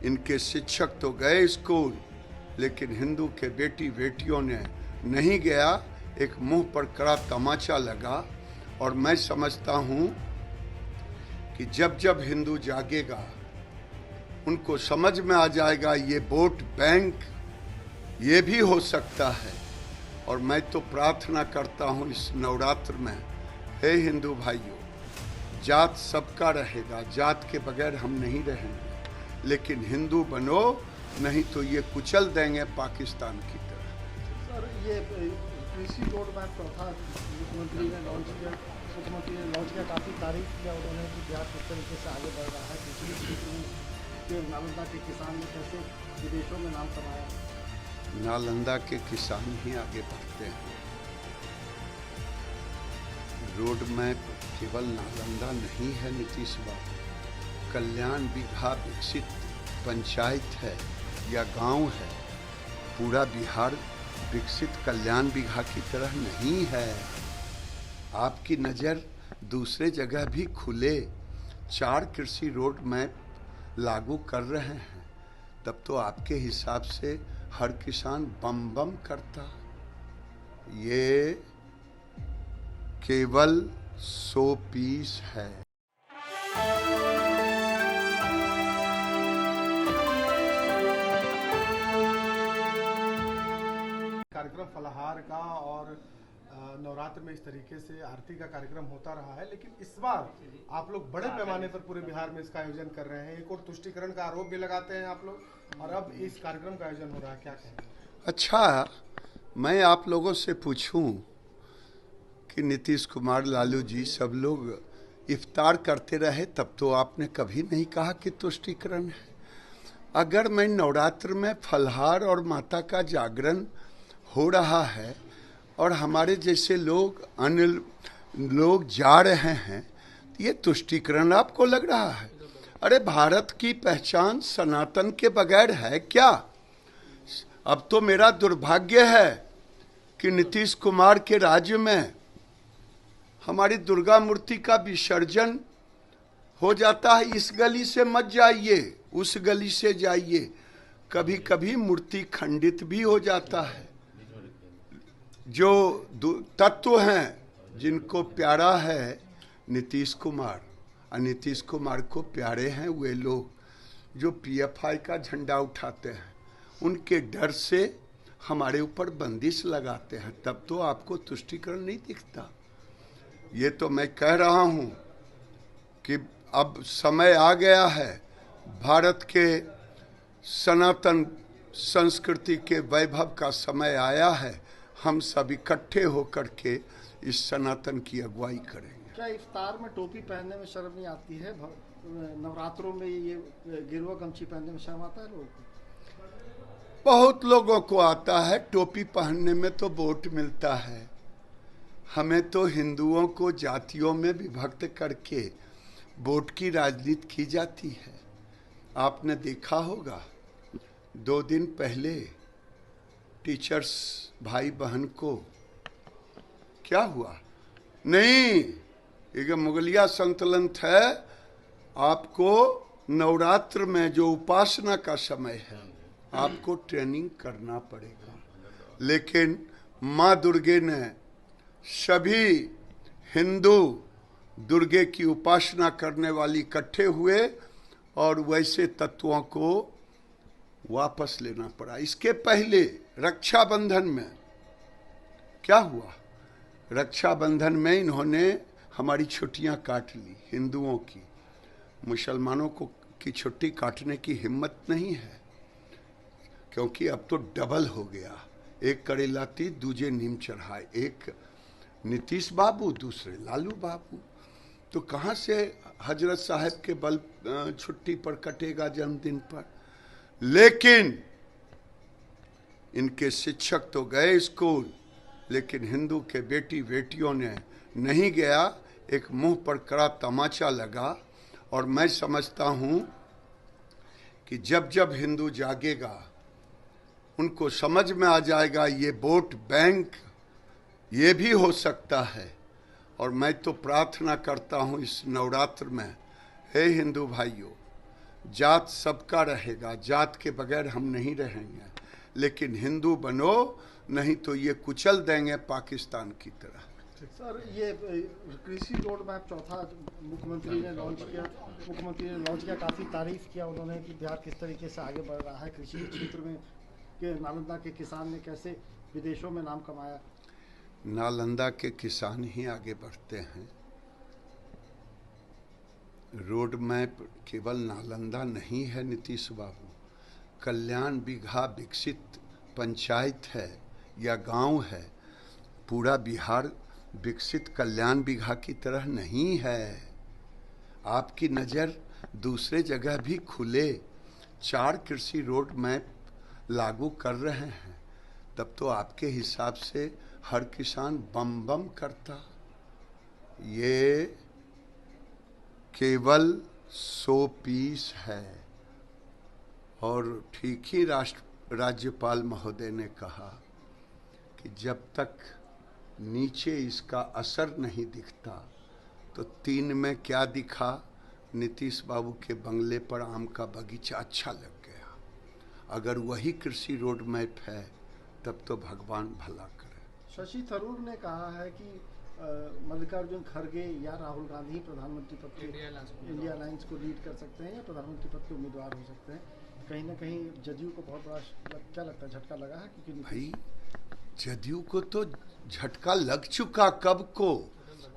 इनके शिक्षक तो गए स्कूल, लेकिन हिंदू के बेटी बेटियों ने नहीं गया। एक मुंह पर कड़ा तमाचा लगा। और मैं समझता हूं कि जब जब हिंदू जागेगा उनको समझ में आ जाएगा ये वोट बैंक ये भी हो सकता है। और मैं तो प्रार्थना करता हूं इस नवरात्र में, हे हिंदू भाइयों, जात सबका रहेगा, जात के बगैर हम नहीं रहेंगे, लेकिन हिंदू बनो, नहीं तो ये कुचल देंगे पाकिस्तान की तरह। सर, ये कृषि रोड मैप था, मुख्यमंत्री ने लॉन्च किया, काफ़ी तारीफ किया उन्होंने कि बिहार किस तरीके से आगे बढ़ रहा है। पिछली सीट के नालंदा के किसान ने कैसे विदेशों में नाम कमाया। नालंदा के किसान ही आगे बढ़ते हैं। रोड मैप केवल नालंदा नहीं है नीतीश बाबू, कल्याण बिघा विकसित पंचायत है या गांव है। पूरा बिहार विकसित कल्याण बिघा की तरह नहीं है। आपकी नज़र दूसरे जगह भी खुले। 4 कृषि रोड मैप लागू कर रहे हैं, तब तो आपके हिसाब से हर किसान बम बम करता। ये केवल 100 पीस है। कार्यक्रम फलाहार का और नवरात्र में इस तरीके से आरती का कार्यक्रम होता रहा है, लेकिन इस बार आप लोग बड़े पैमाने पर पूरे बिहार में इसका आयोजन कर रहे हैं। एक और तुष्टीकरण का आरोप भी लगाते हैं आप लोग, और अब इस कार्यक्रम का आयोजन हो रहा है, क्या कहें? अच्छा, मैं आप लोगों से पूछूं कि नीतीश कुमार, लालू जी सब लोग इफ्तार करते रहे, तब तो आपने कभी नहीं कहा कि तुष्टीकरण है। अगर मैं नवरात्र में फलहार और माता का जागरण हो रहा है और हमारे जैसे लोग अन्य लोग जा रहे हैं, ये तुष्टीकरण आपको लग रहा है? अरे भारत की पहचान सनातन के बगैर है क्या? अब तो मेरा दुर्भाग्य है कि नीतीश कुमार के राज्य में हमारी दुर्गा मूर्ति का विसर्जन हो जाता है। इस गली से मत जाइए, उस गली से जाइए। कभी कभी मूर्ति खंडित भी हो जाता है। जो तत्व हैं जिनको प्यारा है नीतीश कुमार, और नीतीश कुमार को प्यारे हैं वे लोग जो पीएफआई का झंडा उठाते हैं, उनके डर से हमारे ऊपर बंदिश लगाते हैं, तब तो आपको तुष्टीकरण नहीं दिखता। ये तो मैं कह रहा हूं कि अब समय आ गया है, भारत के सनातन संस्कृति के वैभव का समय आया है। हम सब इकट्ठे होकर के इस सनातन की अगुवाई करेंगे। क्या इफ्तार में टोपी पहनने में शर्म नहीं आती है? नवरात्रों में ये गेरुआ गमछी पहनने में शर्म आता है लोगों को? बहुत लोगों को आता है। टोपी पहनने में तो वोट मिलता है। हमें तो हिंदुओं को जातियों में विभक्त करके वोट की राजनीति की जाती है। आपने देखा होगा 2 दिन पहले टीचर्स भाई बहन को क्या हुआ? नहीं, एक मुगलिया संतुलन है। आपको नवरात्र में जो उपासना का समय है, आपको ट्रेनिंग करना पड़ेगा। लेकिन माँ दुर्गे ने सभी हिंदू दुर्गे की उपासना करने वाली इकट्ठे हुए और वैसे तत्वों को वापस लेना पड़ा। इसके पहले रक्षाबंधन में क्या हुआ? रक्षाबंधन में इन्होंने हमारी छुट्टियां काट ली हिंदुओं की। मुसलमानों को की छुट्टी काटने की हिम्मत नहीं है, क्योंकि अब तो डबल हो गया। एक करेला तीर दूजे नीम चढ़ाए, एक नीतीश बाबू दूसरे लालू बाबू। तो कहाँ से हजरत साहब के बल छुट्टी पर कटेगा जन्मदिन पर? लेकिन इनके शिक्षक तो गए स्कूल, लेकिन हिंदू के बेटी बेटियों ने नहीं गया। एक मुंह पर कड़ा तमाचा लगा। और मैं समझता हूं कि जब जब हिंदू जागेगा उनको समझ में आ जाएगा ये वोट बैंक ये भी हो सकता है। और मैं तो प्रार्थना करता हूं इस नवरात्र में, हे हिंदू भाइयों, जात सबका रहेगा, जात के बगैर हम नहीं रहेंगे, लेकिन हिंदू बनो, नहीं तो ये कुचल देंगे पाकिस्तान की तरह। सर, ये कृषि रोड मैप चौथा मुख्यमंत्री ने लॉन्च किया, काफ़ी तारीफ किया उन्होंने कि बिहार किस तरीके से आगे बढ़ रहा है कृषि के क्षेत्र में, कि नालंदा के किसान ने कैसे विदेशों में नाम कमाया। नालंदा के किसान ही आगे बढ़ते हैं। रोड मैप केवल नालंदा नहीं है नीतीश बाबू, कल्याण बिघा विकसित पंचायत है या गांव है, पूरा बिहार विकसित कल्याण बिघा की तरह नहीं है। आपकी नज़र दूसरे जगह भी खुले, 4 कृषि रोड मैप लागू कर रहे हैं, तब तो आपके हिसाब से हर किसान बम बम करता। ये केवल 100 पीस है। और ठीक ही राज्यपाल महोदय ने कहा कि जब तक नीचे इसका असर नहीं दिखता, तो 3 में क्या दिखा, नीतीश बाबू के बंगले पर आम का बगीचा अच्छा लग गया। अगर वही कृषि रोड मैप है तब तो भगवान भला करे। शशि थरूर ने कहा है कि मल्लिकार्जुन खड़गे या राहुल गांधी प्रधानमंत्री पद के इंडिया अलायंस को लीड कर सकते हैं या प्रधानमंत्री पद के उम्मीदवार हो सकते हैं। कहीं ना कहीं जदयू को बहुत बड़ा क्या लगता है झटका लगा है? क्योंकि भाई जदयू को तो झटका लग चुका कब को,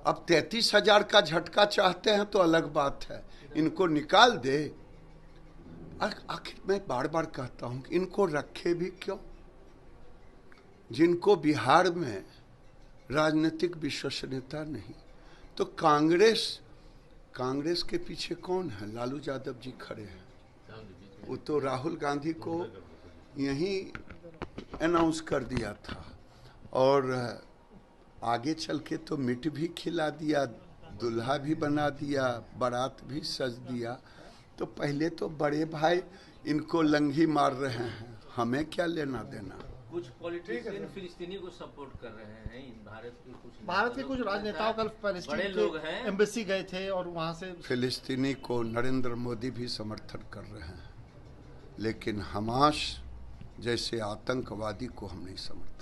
अब 33,000 का झटका चाहते हैं तो अलग बात है, इनको निकाल दे। आखिर मैं बार बार कहता हूं कि इनको रखे भी क्यों, जिनको बिहार में राजनीतिक विश्वसनीयता नहीं। तो कांग्रेस के पीछे कौन है? लालू यादव जी खड़े हैं, वो तो राहुल गांधी को यहीं अनाउंस कर दिया था, और आगे चल के तो मिट भी खिला दिया, दुल्हा भी बना दिया, बारात भी सज दिया। तो पहले तो बड़े भाई इनको लंघी मार रहे हैं, हमें क्या लेना देना। कुछ पॉलिटिशियन फिलिस्तीनी को सपोर्ट कर रहे हैं, भारत के कुछ राजनेताओं कल बड़े लोग हैं, एम्बेसी गए थे और वहां से फिलिस्तीनी को नरेंद्र मोदी भी समर्थन कर रहे हैं, लेकिन हमास जैसे आतंकवादी को हम नहीं समर्थन।